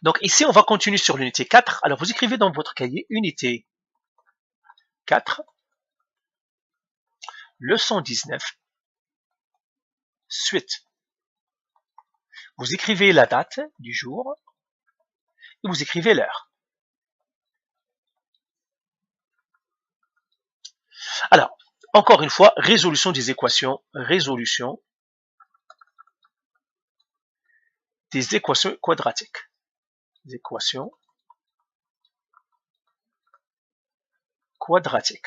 Donc ici, on va continuer sur l'unité 4. Alors vous écrivez dans votre cahier unité 4, leçon 19, suite. Vous écrivez la date du jour et vous écrivez l'heure. Alors, encore une fois, résolution des équations, résolution des équations quadratiques. Des équations quadratiques.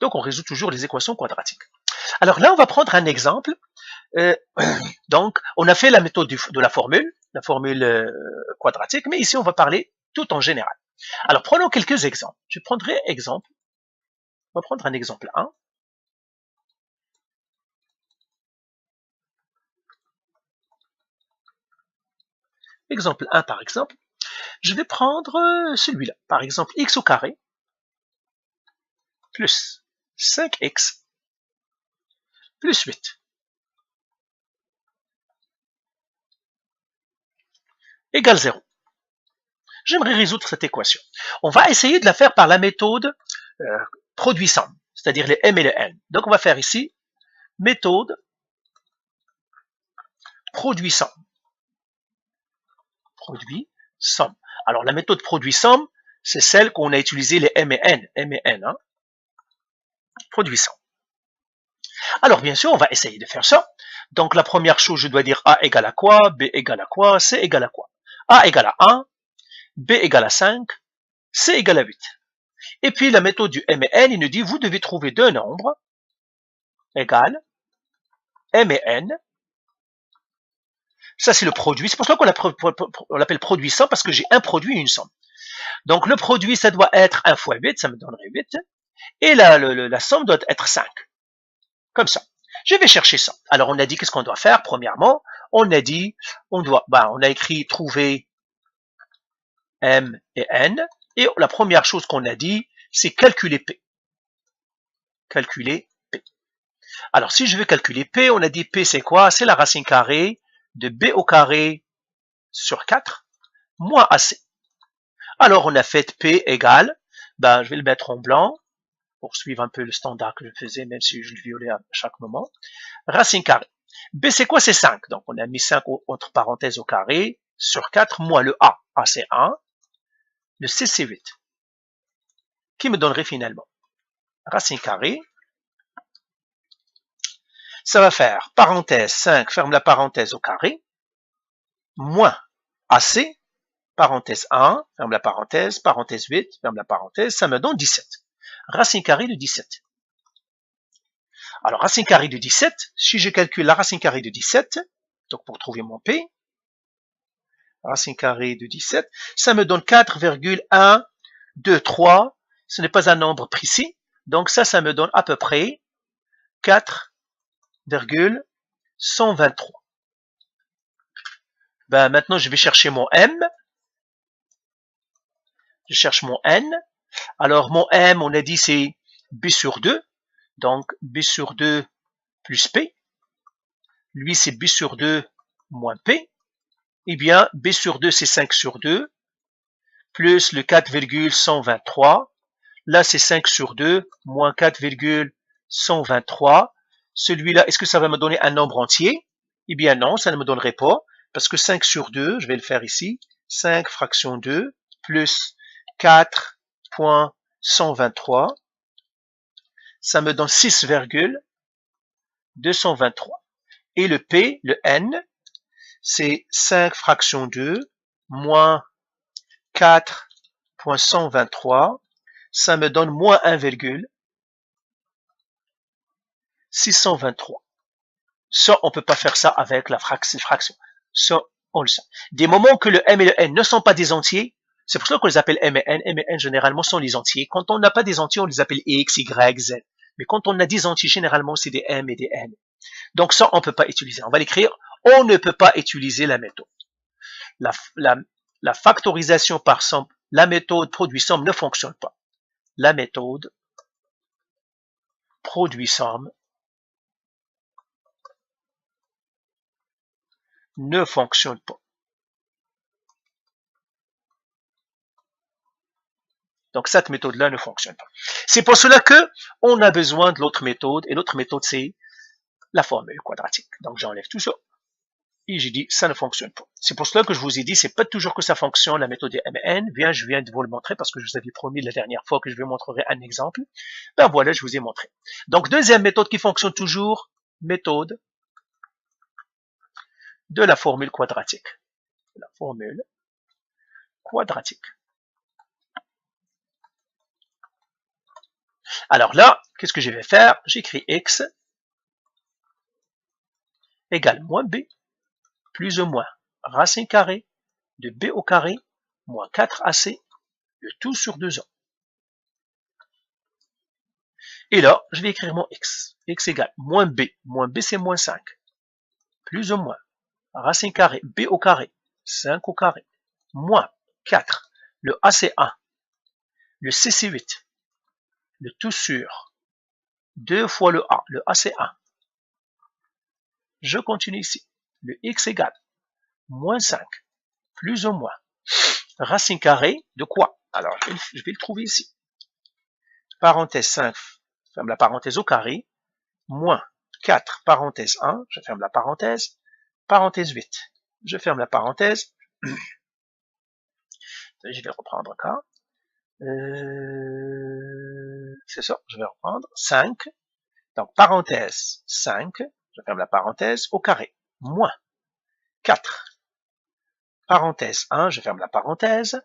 Donc, on résout toujours les équations quadratiques. Alors là, on va prendre un exemple. Donc, on a fait la méthode de la formule quadratique, mais ici, on va parler tout en général. Alors, prenons quelques exemples. Je prendrai exemple. On va prendre un exemple 1. Exemple 1, par exemple. Je vais prendre celui-là. Par exemple, x au carré plus 5x plus 8 égale 0. J'aimerais résoudre cette équation. On va essayer de la faire par la méthode produit-somme, c'est-à-dire les m et les n. Donc, on va faire ici méthode produit-somme. Produit-somme. Alors, la méthode produit-somme, c'est celle qu'on a utilisé les m et n. M et n, hein. Produit-somme. Alors, bien sûr, on va essayer de faire ça. Donc, la première chose, je dois dire A égale à quoi, B égale à quoi, C égale à quoi. A égale à 1, B égale à 5, C égale à 8. Et puis, la méthode du M et N, il nous dit, vous devez trouver deux nombres égales M et N. Ça, c'est le produit. C'est pour ça qu'on l'appelle produit somme, parce que j'ai un produit et une somme. Donc, le produit, ça doit être 1 fois 8, ça me donnerait 8. Et la somme doit être 5. Comme ça. Je vais chercher ça. Alors, on a dit qu'est-ce qu'on doit faire. Premièrement, on a dit, on a écrit trouver M et N. Et la première chose qu'on a dit, c'est calculer P. Calculer P. Alors, si je veux calculer P, on a dit P, c'est quoi? C'est la racine carrée de B au carré sur 4 moins AC. Alors, on a fait P égale, je vais le mettre en blanc pour suivre un peu le standard que je faisais, même si je le violais à chaque moment. Racine carrée. B, c'est quoi? C'est 5. Donc, on a mis 5 entre parenthèses au carré sur 4 moins le A. A, c'est 1. Le C, c'est 8. Qui me donnerait finalement racine carrée. Ça va faire parenthèse 5, ferme la parenthèse au carré, moins AC, parenthèse 1, ferme la parenthèse 8, ferme la parenthèse, ça me donne 17. Racine carrée de 17. Alors, racine carrée de 17, si je calcule la racine carrée de 17, donc pour trouver mon P, racine carrée de 17, ça me donne 4,123, ce n'est pas un nombre précis, donc ça me donne à peu près 4,123. Maintenant, je vais chercher mon M. Je cherche mon N. Alors, mon M, on a dit, c'est B sur 2. Donc, B sur 2 plus P. Lui, c'est B sur 2 moins P. Eh bien, B sur 2, c'est 5 sur 2. Plus le 4,123. Là, c'est 5 sur 2 moins 4,123. Celui-là, est-ce que ça va me donner un nombre entier? Eh bien, non, ça ne me donnerait pas. Parce que 5 sur 2, je vais le faire ici. 5 fraction 2 plus 4,123. Ça me donne 6,223. Et le P, le N, c'est 5 fraction 2 moins 4,123. Ça me donne moins 1,623. Ça, on ne peut pas faire ça avec la fraction. Ça, on le sait. Des moments que le M et le N ne sont pas des entiers, c'est pour ça qu'on les appelle M et N. M et N, généralement, sont les entiers. Quand on n'a pas des entiers, on les appelle X, Y, Z. Mais quand on a des entiers, généralement, c'est des M et des N. Donc ça, on ne peut pas utiliser. On va l'écrire. On ne peut pas utiliser la méthode. La factorisation par somme, la méthode produit-somme ne fonctionne pas. La méthode produit-somme ne fonctionne pas. Donc, cette méthode-là ne fonctionne pas. C'est pour cela que on a besoin de l'autre méthode, et l'autre méthode, c'est la formule quadratique. Donc, j'enlève tout ça. Et j'ai dit, ça ne fonctionne pas. C'est pour cela que je vous ai dit, c'est pas toujours que ça fonctionne, la méthode de MN. Je viens de vous le montrer parce que je vous avais promis la dernière fois que je vous montrerai un exemple. Ben voilà, je vous ai montré. Donc, deuxième méthode qui fonctionne toujours, méthode de la formule quadratique. La formule quadratique. Alors là, qu'est-ce que je vais faire? J'écris x égale moins b plus ou moins racine carrée de b au carré moins 4ac, le tout sur 2a. Et là, je vais écrire mon x. X égale moins b c'est moins 5, plus ou moins racine carrée b au carré, 5 au carré, moins 4, le a c'est 1, le c c'est 8, le tout sur 2 fois le a c'est 1. Je continue ici. Le x égale moins 5, plus ou moins racine carrée de quoi? Alors, je vais le trouver ici. Parenthèse 5, ferme la parenthèse au carré, moins 4, parenthèse 1, je ferme la parenthèse 8, je ferme la parenthèse, je vais reprendre encore, c'est ça, je vais reprendre, 5, donc parenthèse 5, je ferme la parenthèse au carré, moins 4, parenthèse 1, je ferme la parenthèse,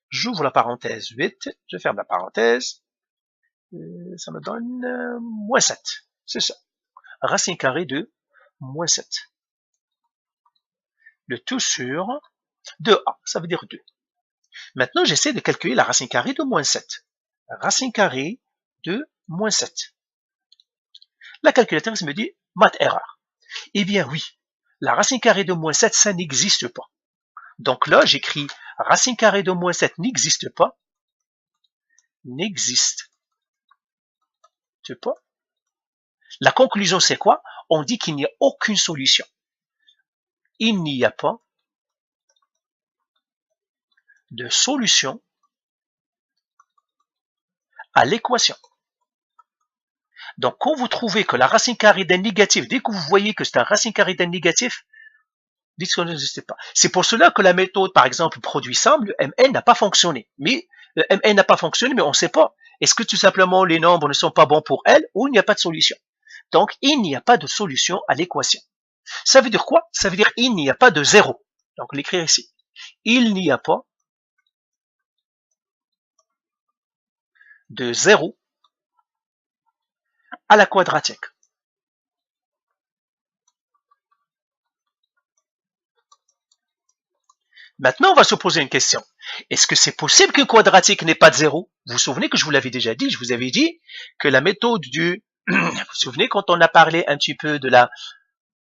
j'ouvre la parenthèse 8, je ferme la parenthèse, ça me donne moins 7, c'est ça. Racine carrée de moins 7. Le tout sur 2a, ça veut dire 2. Maintenant, j'essaie de calculer la racine carrée de moins 7. Racine carrée de moins 7. La calculatrice me dit, math erreur. Eh bien oui, la racine carrée de moins 7, ça n'existe pas. Donc là, j'écris racine carrée de moins 7 n'existe pas. N'existe pas. La conclusion, c'est quoi? On dit qu'il n'y a aucune solution. Il n'y a pas de solution à l'équation. Donc, quand vous trouvez que la racine carrée d'un négatif, dès que vous voyez que c'est un racine carrée d'un négatif, dites que ça n'existe pas. C'est pour cela que la méthode, par exemple, produit simple, le MN n'a pas fonctionné. Mais le MN n'a pas fonctionné, mais on ne sait pas. Est-ce que tout simplement les nombres ne sont pas bons pour elle ou il n'y a pas de solution? Donc, il n'y a pas de solution à l'équation. Ça veut dire quoi? Ça veut dire il n'y a pas de zéro. Donc, l'écrire ici. Il n'y a pas de zéro à la quadratique. Maintenant, on va se poser une question. Est-ce que c'est possible qu'une quadratique n'ait pas de zéro? Vous vous souvenez que je vous l'avais déjà dit, je vous avais dit que la méthode du... vous vous souvenez quand on a parlé un petit peu de la...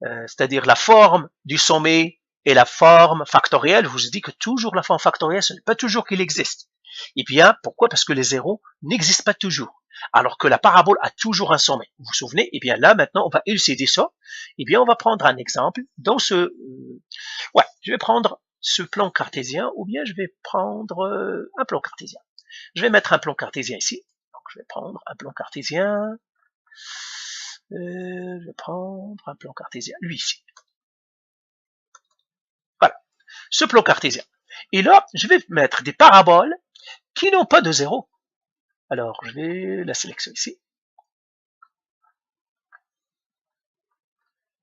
c'est-à-dire la forme du sommet et la forme factorielle, je vous ai dit que toujours la forme factorielle, ce n'est pas toujours qu'il existe. Et bien, pourquoi? Parce que les zéros n'existent pas toujours. Alors que la parabole a toujours un sommet. Vous vous souvenez? Et bien là, maintenant, on va élucider ça. Et bien, on va prendre un exemple. Dans ce... ouais, je vais prendre ce plan cartésien, ou bien je vais prendre un plan cartésien. Je vais mettre un plan cartésien ici. Donc, je vais prendre un plan cartésien. Je vais prendre un plan cartésien, lui ici. Voilà, ce plan cartésien. Et là, je vais mettre des paraboles qui n'ont pas de zéro. Alors, je vais la sélectionner ici.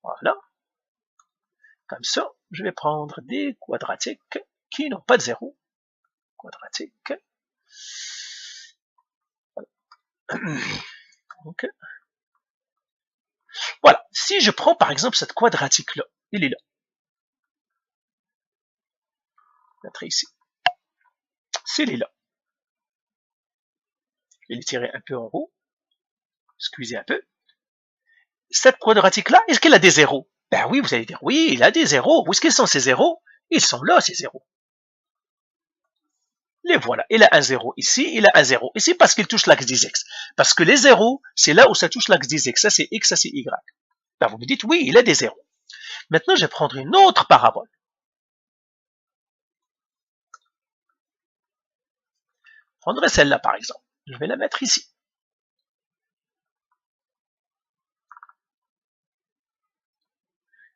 Voilà. Comme ça, je vais prendre des quadratiques qui n'ont pas de zéro. Quadratique. Donc, voilà. Si je prends par exemple cette quadratique-là, il est là. Je vais mettre ici. S'il est là. Je vais l'étirer un peu en haut. Squeezer un peu. Cette quadratique-là, est-ce qu'elle a des zéros? Ben oui, vous allez dire, oui, il a des zéros. Où est-ce qu'ils sont ces zéros? Ils sont là, ces zéros. Les voilà. Il a un zéro ici, il a un zéro ici parce qu'il touche l'axe des x. Parce que les zéros, c'est là où ça touche l'axe des x. Ça, c'est x, ça, c'est y. Ben, vous me dites, oui, il a des zéros. Maintenant, je vais prendre une autre parabole. Je prendrai celle-là, par exemple. Je vais la mettre ici.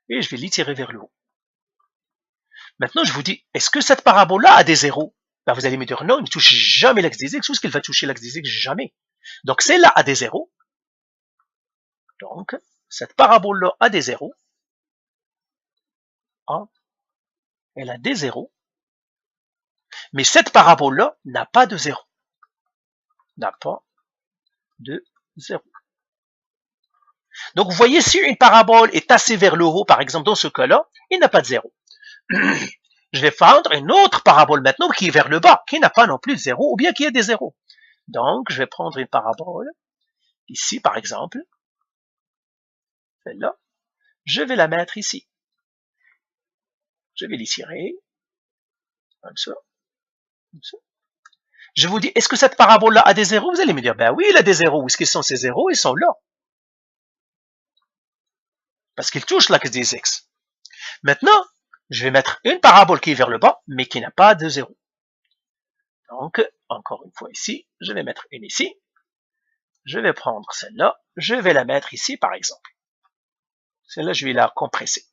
Et je vais l'étirer vers le haut. Maintenant, je vous dis, est-ce que cette parabole-là a des zéros? Ben, vous allez me dire, non, il ne touche jamais l'axe des X. Où est-ce qu'il va toucher l'axe des X? Jamais. Donc, celle-là a des zéros. Donc, cette parabole-là a des zéros. Ah, elle a des zéros. Mais cette parabole-là n'a pas de zéro. N'a pas de zéro. Donc, vous voyez, si une parabole est tassée vers le haut, par exemple, dans ce cas-là, il n'a pas de zéro. Je vais prendre une autre parabole maintenant qui est vers le bas, qui n'a pas non plus de zéro, ou bien qui a des zéros. Donc, je vais prendre une parabole, ici, par exemple, celle-là. Je vais la mettre ici. Je vais l'étirer, comme ça, comme ça. Je vous dis, est-ce que cette parabole-là a des zéros? Vous allez me dire, ben oui, il a des zéros. Où est-ce qu'ils sont ces zéros? Ils sont là. Parce qu'ils touchent l'axe des X. Maintenant, je vais mettre une parabole qui est vers le bas, mais qui n'a pas de zéro. Donc, encore une fois ici, je vais mettre une ici. Je vais prendre celle-là. Je vais la mettre ici, par exemple. Celle-là, je vais la compresser.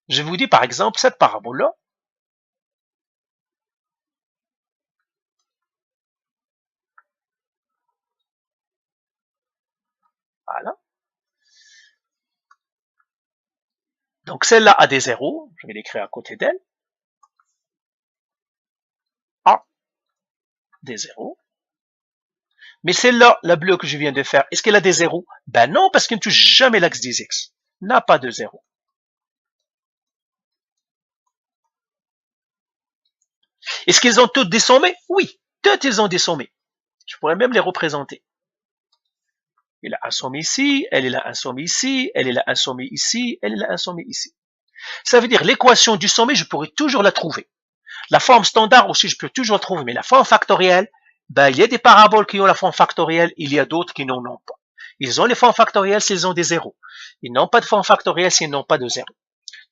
Je vous dis, par exemple, cette parabole-là, voilà. Donc, celle-là a des zéros. Je vais l'écrire à côté d'elle. A, des zéros. Mais celle-là, la bleue que je viens de faire, est-ce qu'elle a des zéros? Ben non, parce qu'elle ne touche jamais l'axe des X. N'a pas de zéro. Est-ce qu'ils ont toutes des sommets? Oui, toutes ils ont des sommets. Je pourrais même les représenter. Il a un sommet ici, elle a un sommet ici, elle a un sommet ici, elle a un sommet ici. Ça veut dire l'équation du sommet, je pourrais toujours la trouver. La forme standard aussi, je peux toujours la trouver, mais la forme factorielle, ben, il y a des paraboles qui ont la forme factorielle, il y a d'autres qui n'en ont pas. Ils ont les formes factorielles s'ils ont des zéros. Ils n'ont pas de forme factorielle s'ils n'ont pas de zéro.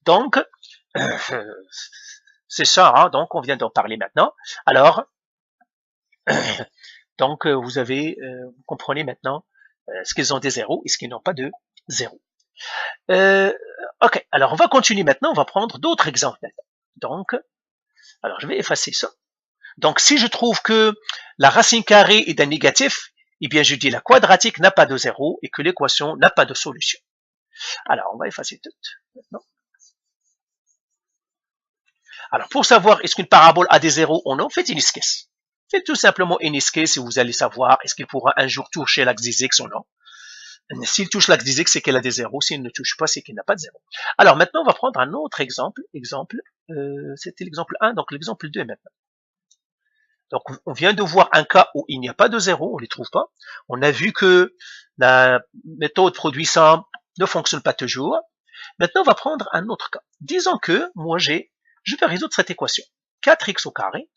Donc, c'est ça, hein, donc on vient d'en parler maintenant. Alors, donc vous comprenez maintenant ce qu'ils ont des zéros et ce qu'ils n'ont pas de zéro. Ok, alors on va continuer maintenant, on va prendre d'autres exemples maintenant. Donc, alors je vais effacer ça. Donc si je trouve que la racine carrée est d'un négatif, eh bien je dis la quadratique n'a pas de zéro et que l'équation n'a pas de solution. Alors on va effacer tout maintenant. Alors pour savoir est-ce qu'une parabole a des zéros ou non, faites une esquisse. Faites tout simplement une esquisse et vous allez savoir est-ce qu'il pourra un jour toucher l'axe des X ou non. S'il touche l'axe des X, c'est qu'elle a des zéros. S'il ne touche pas, c'est qu'il n'a pas de zéro. Alors maintenant, on va prendre un autre exemple. C'était l'exemple 1, donc l'exemple 2 maintenant. Donc on vient de voir un cas où il n'y a pas de zéro, on ne les trouve pas. On a vu que la méthode produit-somme ne fonctionne pas toujours. Maintenant, on va prendre un autre cas. Disons que moi, je vais résoudre cette équation. 4x au carré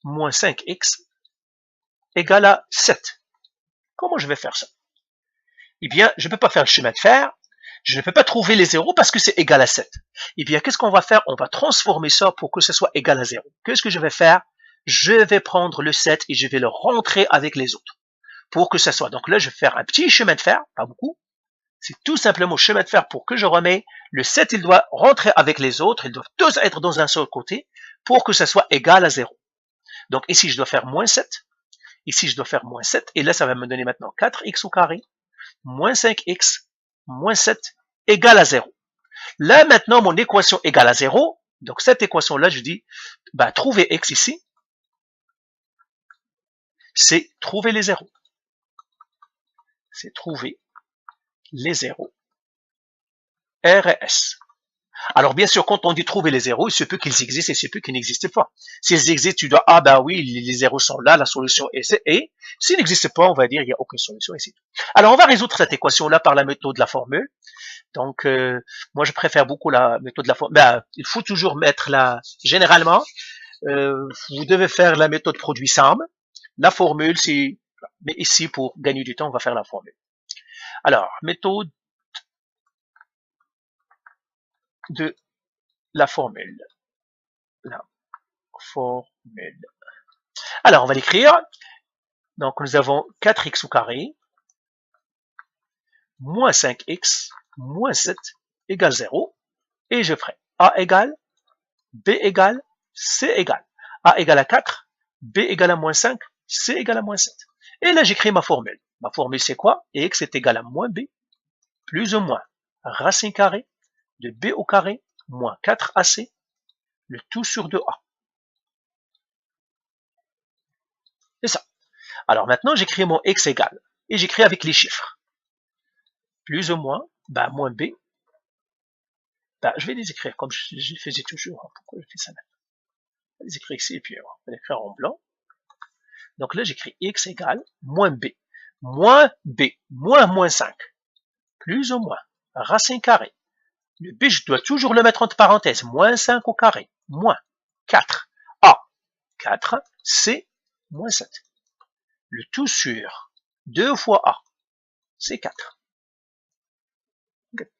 moins 5x égale à 7. Comment je vais faire ça? Eh bien, je ne peux pas faire le chemin de fer, je ne peux pas trouver les zéros parce que c'est égal à 7. Eh bien, qu'est-ce qu'on va faire? On va transformer ça pour que ce soit égal à 0. Qu'est-ce que je vais faire? Je vais prendre le 7 et je vais le rentrer avec les autres pour que ça soit. Donc là, je vais faire un petit chemin de fer, pas beaucoup. C'est tout simplement chemin de fer pour que je remets. Le 7, il doit rentrer avec les autres, ils doivent tous être dans un seul côté pour que ça soit égal à 0. Donc ici, je dois faire moins 7. Ici, je dois faire moins 7. Et là, ça va me donner maintenant 4x au carré moins 5x moins 7 égale à 0. Là, maintenant, mon équation égale à 0. Donc, cette équation-là, je dis, bah, trouver x ici, c'est trouver les zéros. C'est trouver les zéros. R et S. Alors, bien sûr, quand on dit trouver les zéros, il se peut qu'ils existent et il se peut qu'ils n'existent pas. S'ils existent, tu dois, ah ben oui, les zéros sont là, la solution est C. Et s'ils n'existent pas, on va dire, il n'y a aucune solution et c'est tout. Alors, on va résoudre cette équation-là par la méthode de la formule. Donc, moi, je préfère beaucoup la méthode de la formule. Ben, il faut toujours mettre généralement, vous devez faire la méthode produit-somme. La formule, c'est, mais ici, pour gagner du temps, on va faire la formule. Alors, méthode de la formule. La formule. Alors, on va l'écrire. Donc, nous avons 4x au carré, moins 5x, moins 7 égale 0. Et je ferai A égale, B égale, C égale. A égale à 4, B égale à moins 5, C égale à moins 7. Et là, j'écris ma formule. Ma formule, c'est quoi? X est égal à moins B, plus ou moins racine carrée de B au carré, moins 4AC, le tout sur 2A. C'est ça. Alors maintenant, j'écris mon X égale. Et j'écris avec les chiffres. Plus ou moins, moins B. Je vais les écrire comme je faisais toujours. Pourquoi je fais ça maintenant? Je vais les écrire ici et puis on va les écrire en blanc. Donc là, j'écris X égale moins B. Moins B, moins 5. Plus ou moins racine carrée. Le B, je dois toujours le mettre entre parenthèses. Moins 5 au carré. Moins 4. A. 4. C. Moins 7. Le tout sur 2 fois A. C'est 4. Okay.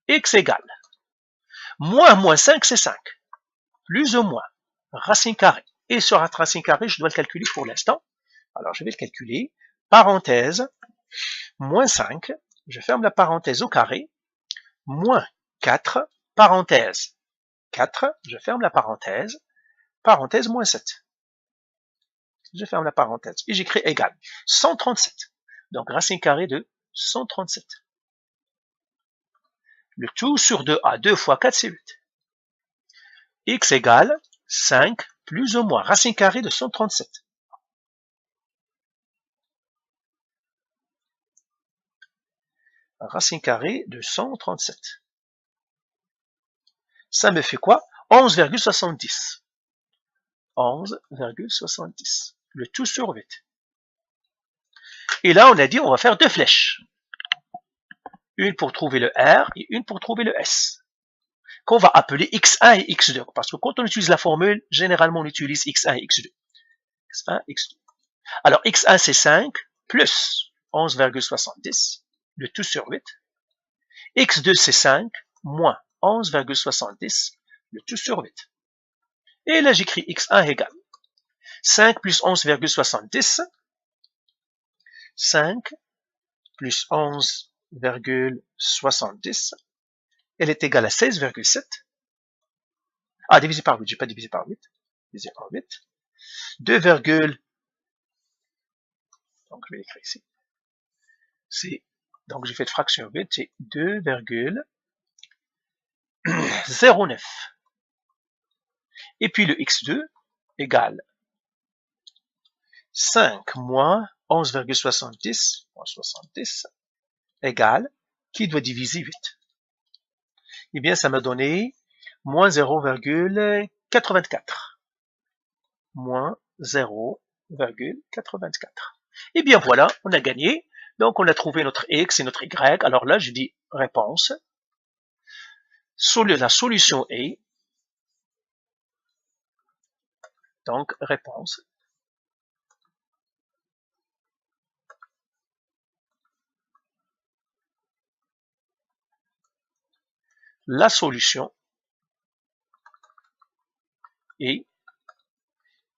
X égale. Moins 5, c'est 5. Plus ou moins racine carrée. Et sur racine carrée, je dois le calculer pour l'instant. Alors, je vais le calculer. Parenthèse. Moins 5. Je ferme la parenthèse au carré. Moins 4. Parenthèse. 4. Je ferme la parenthèse. Parenthèse moins 7. Je ferme la parenthèse. Et j'écris égal. 137. Donc, racine carrée de 137. Le tout sur 2A. 2 fois 4, c'est 8. X égale 5 plus ou moins racine carrée de 137. Racine carrée de 137. Ça me fait quoi? 11,70. 11,70. Le tout sur 8. Et là, on a dit on va faire deux flèches. Une pour trouver le R et une pour trouver le S. Qu'on va appeler X1 et X2. Parce que quand on utilise la formule, généralement on utilise X1 et X2. X1, X2. Alors X1 c'est 5 plus 11,70. Le tout sur 8. X2 c'est 5 moins 11,70. Le tout sur 8. Et là j'écris X1 égale 5 plus 11,70. 5 plus 11,70. Elle est égale à 16,7. Ah, divisé par 8. J'ai pas divisé par 8. Divisé par 8. 2, donc je vais l'écrire ici. Donc j'ai fait de fraction 8, c'est 2,09. Et puis le x2 égale 5 moins 11,70 moins 70 égale, qui doit diviser 8? Eh bien, ça m'a donné moins 0,84. Moins 0,84. Eh bien, voilà, on a gagné. Donc, on a trouvé notre x et notre y. Alors là, je dis réponse. La solution est, donc, réponse. La solution est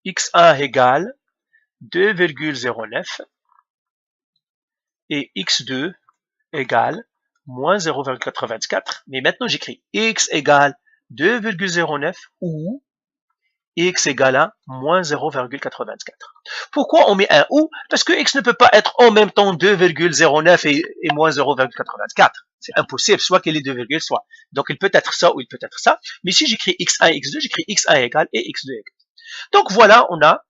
x1 égale 2,09 et x2 égale moins 0,84. Mais maintenant, j'écris x égale 2,09 ou x égale à moins 0,84. Pourquoi on met un ou? Parce que x ne peut pas être en même temps 2,09 et moins 0,84. C'est impossible, soit qu'il est 2, soit. Donc il peut être ça ou il peut être ça. Mais si j'écris x1 et x2, j'écris x1 égale et x2 égale. Donc voilà, on a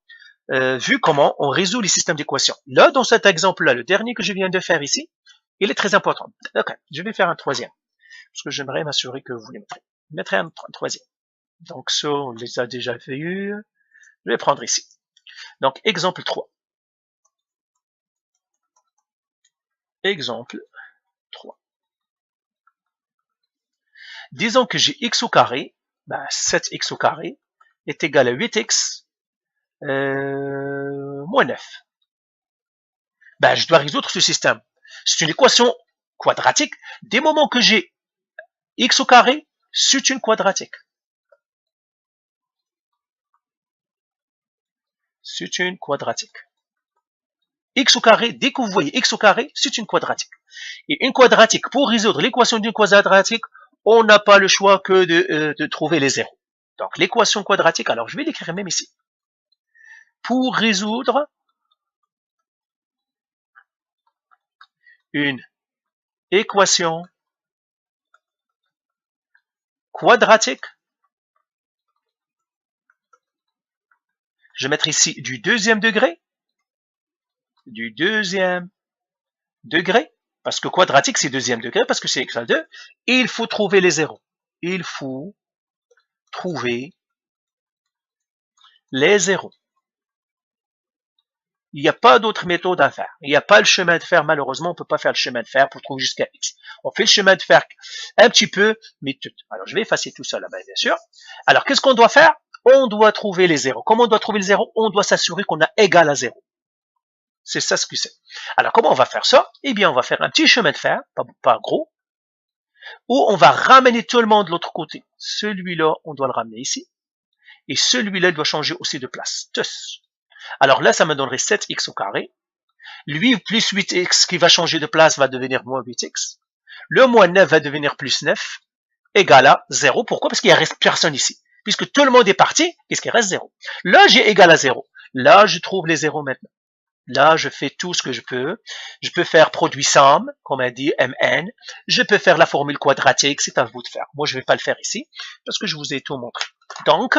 vu comment on résout les systèmes d'équations. Là, dans cet exemple-là, le dernier que je viens de faire ici, il est très important. Ok, je vais faire un troisième. Parce que j'aimerais m'assurer que vous les mettrez. Je mettrai un troisième. Donc ça, on les a déjà vus. Je vais prendre ici. Donc, exemple 3. Exemple 3. Disons que j'ai x au carré, 7x au carré, est égal à 8x moins 9. Je dois résoudre ce système. C'est une équation quadratique. Dès le moment que j'ai x au carré c'est une quadratique. C'est une quadratique. X au carré, dès que vous voyez X au carré, c'est une quadratique. Et une quadratique, pour résoudre l'équation d'une quadratique, on n'a pas le choix que de trouver les zéros. Donc l'équation quadratique, alors je vais l'écrire même ici. Pour résoudre une équation quadratique, je vais mettre ici du deuxième degré, parce que quadratique c'est deuxième degré, parce que c'est x à 2, et il faut trouver les zéros. Il faut trouver les zéros. Il n'y a pas d'autre méthode à faire. Il n'y a pas le chemin de fer, malheureusement, on ne peut pas faire le chemin de fer pour trouver jusqu'à x. On fait le chemin de fer un petit peu, mais tout. Alors, je vais effacer tout ça là-bas, bien sûr. Alors, qu'est-ce qu'on doit faire? On doit trouver les zéros. Comment on doit trouver les zéros? On doit s'assurer qu'on a égal à 0. C'est ça ce que c'est. Alors, comment on va faire ça? Eh bien, on va faire un petit chemin de fer, pas gros, où on va ramener tout le monde de l'autre côté. Celui-là, on doit le ramener ici. Et celui-là, il doit changer aussi de place. Tous. Alors là, ça me donnerait 7x au carré. Lui, plus 8x qui va changer de place va devenir moins 8x. Le moins 9 va devenir plus 9, égal à 0. Pourquoi? Parce qu'il ne reste personne ici. Puisque tout le monde est parti, qu'est-ce qu'il reste? 0. Là, j'ai égal à 0. Là, je trouve les zéros maintenant. Là, je fais tout ce que je peux. Je peux faire produit somme, comme on dit, Mn. Je peux faire la formule quadratique, c'est à vous de faire. Moi, je ne vais pas le faire ici, parce que je vous ai tout montré. Donc,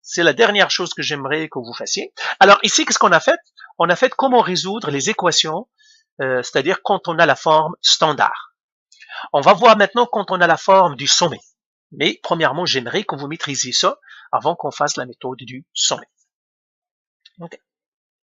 c'est la dernière chose que j'aimerais que vous fassiez. Alors ici, qu'est-ce qu'on a fait? On a fait comment résoudre les équations, c'est-à-dire quand on a la forme standard. On va voir maintenant quand on a la forme du sommet. Mais premièrement, j'aimerais que vous maîtrisiez ça avant qu'on fasse la méthode du sommet. Okay.